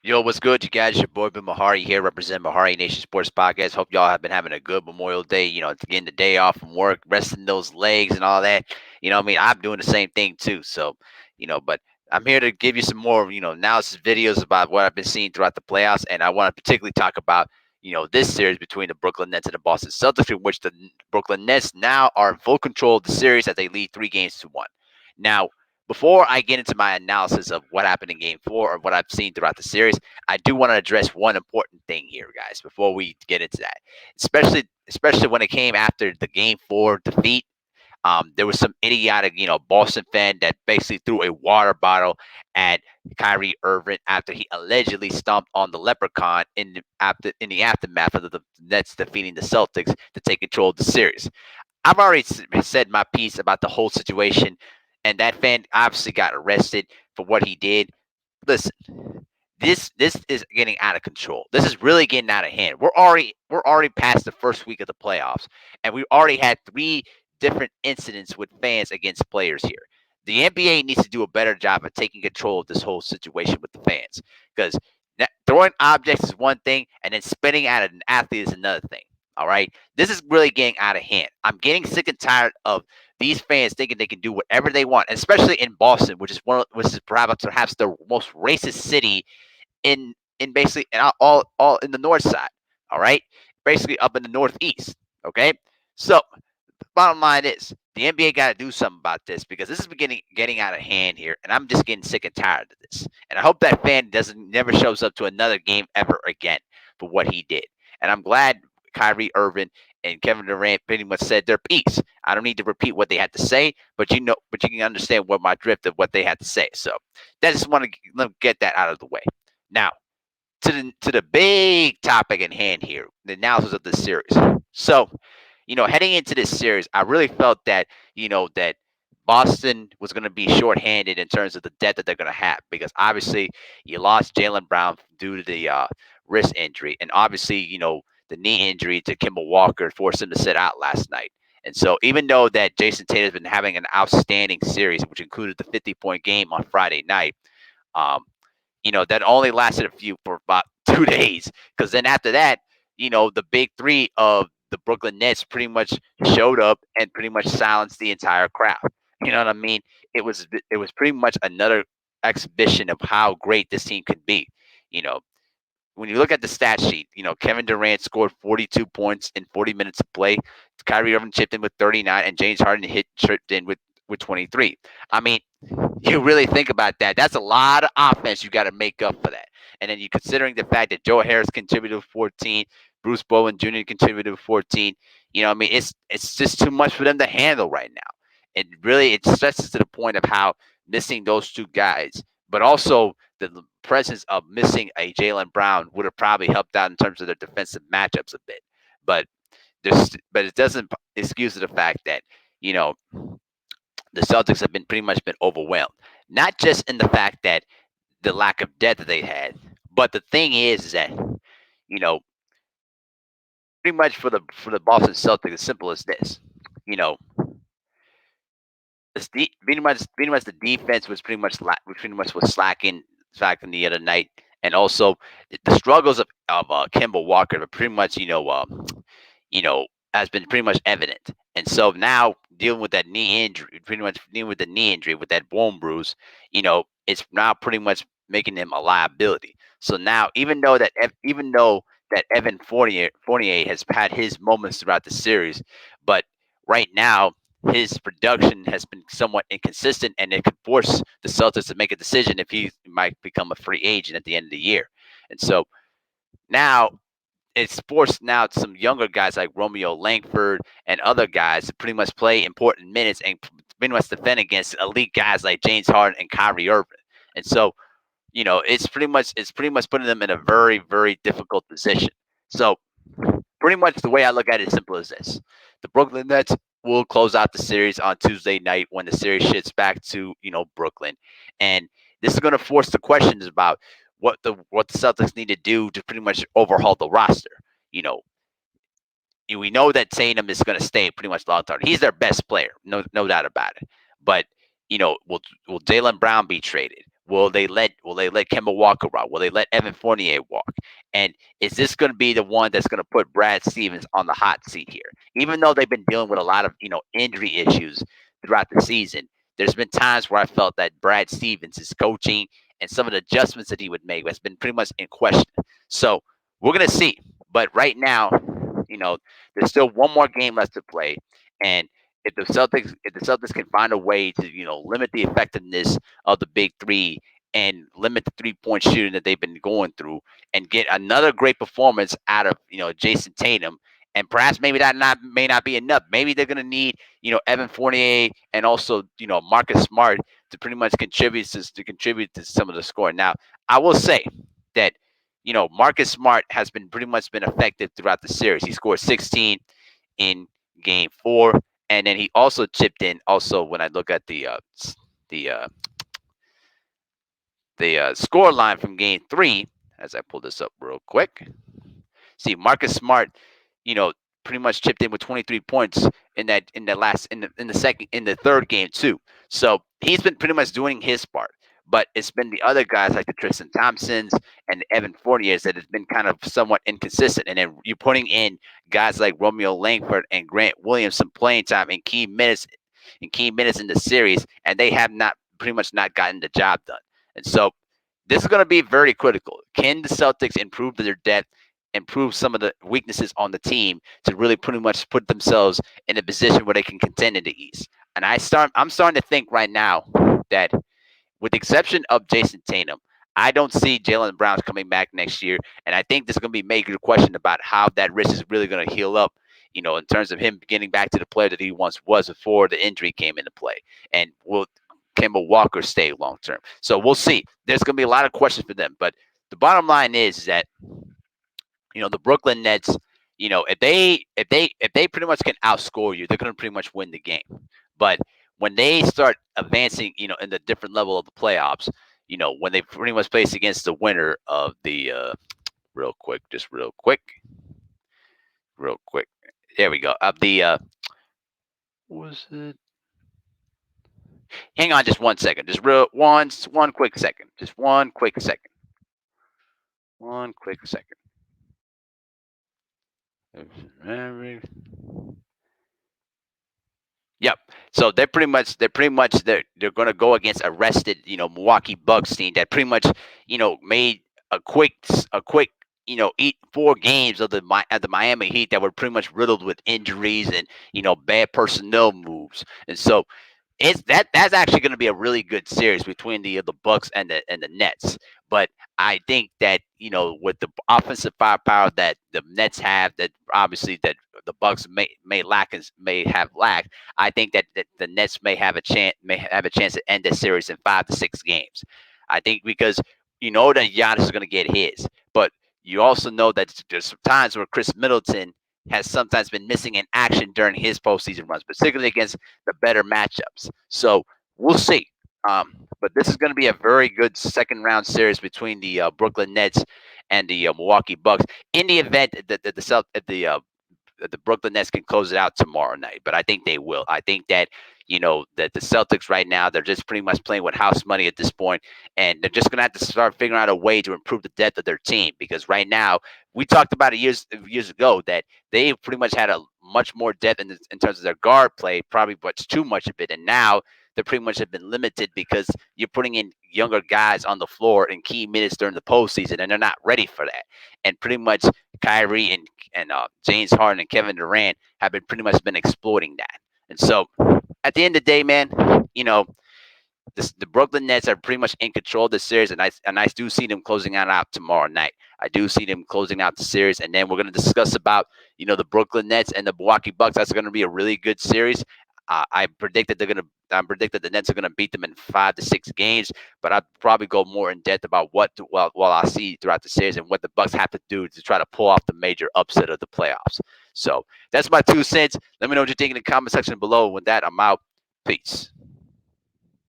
Yo, what's good, you guys? Your boy Ben Mahari here, representing Mahari Nation Sports Podcast. Hope y'all have been having a good Memorial Day. Getting the day off from work, resting those legs and all that. What I mean? I'm doing the same thing too. But I'm here to give you some more, analysis videos about what I've been seeing throughout the playoffs, and I want to particularly talk about, this series between the Brooklyn Nets and the Boston Celtics, in which the Brooklyn Nets now are in full control of the series as they lead 3 games to 1. Now, before I get into my analysis of what happened in game 4 or what I've seen throughout the series, I do want to address one important thing here, guys, before we get into that. Especially when it came after the game 4 defeat. There was some idiotic, Boston fan that basically threw a water bottle at Kyrie Irving after he allegedly stomped on the leprechaun in the aftermath of the Nets defeating the Celtics to take control of the series. I've already said my piece about the whole situation, and that fan obviously got arrested for what he did. Listen, this is getting out of control. This is really getting out of hand. We're already past the first week of the playoffs, and we already had 3 different incidents with fans against players here. The NBA needs to do a better job of taking control of this whole situation with the fans, because throwing objects is one thing, and then spitting at an athlete is another thing. All right, this is really getting out of hand. I'm getting sick and tired of these fans thinking they can do whatever they want, especially in Boston, which is perhaps the most racist city in basically all in the north side. All right, basically up in the northeast. Okay, so the bottom line is the NBA got to do something about this, because this is getting out of hand here, and I'm just getting sick and tired of this. And I hope that fan doesn't never shows up to another game ever again for what he did. And I'm glad Kyrie Irving and Kevin Durant pretty much said their piece. I don't need to repeat what they had to say, but you can understand what my drift of what they had to say. So I just want to get that out of the way. Now, to the big topic in hand here, the analysis of this series. So, heading into this series, I really felt that Boston was going to be shorthanded in terms of the depth that they're going to have, because obviously you lost Jaylen Brown due to the wrist injury, and obviously the knee injury to Kimball Walker forced him to sit out last night. And so, even though that Jayson Tatum has been having an outstanding series, which included the 50-point game on Friday night, um, that only lasted for about 2 days. Because then after that, the big three of the Brooklyn Nets pretty much showed up and pretty much silenced the entire crowd. You know what I mean? It was pretty much another exhibition of how great this team could be. You know, when you look at the stat sheet, Kevin Durant scored 42 points in 40 minutes of play. Kyrie Irving chipped in with 39, and James Harden chipped in with 23. I mean, you really think about that. That's a lot of offense you got to make up for that. And then you considering the fact that Joe Harris contributed with 14, Bruce Bowen Jr. contributed with 14. I mean, it's just too much for them to handle right now. It stresses to the point of how missing those 2 guys, but also the presence of missing a Jaylen Brown would have probably helped out in terms of their defensive matchups a bit. But but it doesn't excuse the fact that you know the Celtics have been pretty much been overwhelmed. Not just in the fact that the lack of depth that they had, but the thing is that you know pretty much for the Boston Celtics, as simple as this. You know, pretty much the defense was pretty much was slacking the other night, and also the struggles of Kimball Walker were pretty much you know, has been pretty much evident. And so now dealing with that knee injury, pretty much dealing with the knee injury with that bone bruise, it's now pretty much making him a liability. So now, even though that Fournier has had his moments throughout the series, but right now his production has been somewhat inconsistent, and it could force the Celtics to make a decision if he might become a free agent at the end of the year. And so now it's forced now some younger guys like Romeo Langford and other guys to pretty much play important minutes and pretty much defend against elite guys like James Harden and Kyrie Irving. And so, it's pretty much putting them in a very, very difficult position. So pretty much the way I look at it is simple as this. The Brooklyn Nets will close out the series on Tuesday night when the series shifts back to, Brooklyn. And this is going to force the questions about what the Celtics need to do to pretty much overhaul the roster. You know, we know that Tatum is going to stay pretty much long term. He's their best player, no doubt about it. But will Jaylen Brown be traded? Will they let Kemba Walker out? Will they let Evan Fournier walk? And is this going to be the one that's going to put Brad Stevens on the hot seat here? Even though they've been dealing with a lot of injury issues throughout the season, there's been times where I felt that Brad Stevens, his coaching and some of the adjustments that he would make has been pretty much in question. So we're gonna see. But right now, you know, there's still one more game left to play, and if the Celtics can find a way to limit the effectiveness of the big three and limit the 3-point shooting that they've been going through and get another great performance out of Jayson Tatum, and perhaps maybe that may not be enough. Maybe they're gonna need Evan Fournier and also Marcus Smart to pretty much contribute to some of the scoring. Now, I will say that Marcus Smart has been pretty much been effective throughout the series. He scored 16 in game 4, and then he also chipped in. Also, when I look at the uh, the score line from game 3, as I pull this up real quick, see Marcus Smart, you know, pretty much chipped in with 23 points in the third game too. So he's been pretty much doing his part. But it's been the other guys like the Tristan Thompsons and the Evan Fourniers that has been kind of somewhat inconsistent. And then you're putting in guys like Romeo Langford and Grant Williams some playing time in key minutes in the series, and they have not pretty much not gotten the job done. And so this is going to be very critical. Can the Celtics improve their depth, improve some of the weaknesses on the team to really pretty much put themselves in a position where they can contend in the East? And I'm starting to think right now that, with the exception of Jayson Tatum, I don't see Jaylen Brown coming back next year, and I think there's going to be a major question about how that wrist is really going to heal up. In terms of him getting back to the player that he once was before the injury came into play, and will Kemba Walker stay long term? So we'll see. There's going to be a lot of questions for them, but the bottom line is that the Brooklyn Nets, if they pretty much can outscore you, they're going to pretty much win the game. But when they start advancing, in the different level of the playoffs, when they pretty much place against the winner of the real quick, just real quick, there we go. Of the was it? Hang on, just 1 second, just one quick second, just one quick second. Yep. So they're going to go against a rested Milwaukee Bucks team that pretty much made a quick eat 4 games of the Miami Heat that were pretty much riddled with injuries and bad personnel moves. And so that's actually going to be a really good series between the Bucks and the Nets. But I think that with the offensive firepower that the Nets have, that obviously that the Bucks may have lacked, I think that the Nets may have a chance to end this series in 5 to 6 games. I think because that Giannis is going to get his, but you also know that there's some times where Chris Middleton has sometimes been missing in action during his postseason runs, particularly against the better matchups. So we'll see. But this is going to be a very good second round series between the Brooklyn Nets and the Milwaukee Bucks. In the event that the Brooklyn Nets can close it out tomorrow night, but I think they will. I think that that the Celtics right now, they're just pretty much playing with house money at this point, and they're just gonna have to start figuring out a way to improve the depth of their team, because right now we talked about it years ago that they pretty much had a much more depth in terms of their guard play, probably much too much of it, and now they pretty much have been limited because you're putting in younger guys on the floor in key minutes during the postseason, and they're not ready for that. And pretty much Kyrie and James Harden and Kevin Durant have been exploiting that. And so at the end of the day, man, you know, the Brooklyn Nets are pretty much in control of the series, and I do see them closing out tomorrow night. I do see them closing out the series, and then we're going to discuss about the Brooklyn Nets and the Milwaukee Bucks. That's going to be a really good series. I predict that the Nets are going to beat them in 5 to 6 games, but I'd probably go more in depth about what I see throughout the series and what the Bucks have to do to try to pull off the major upset of the playoffs. So that's my 2 cents. Let me know what you think in the comment section below. With that, I'm out. Peace.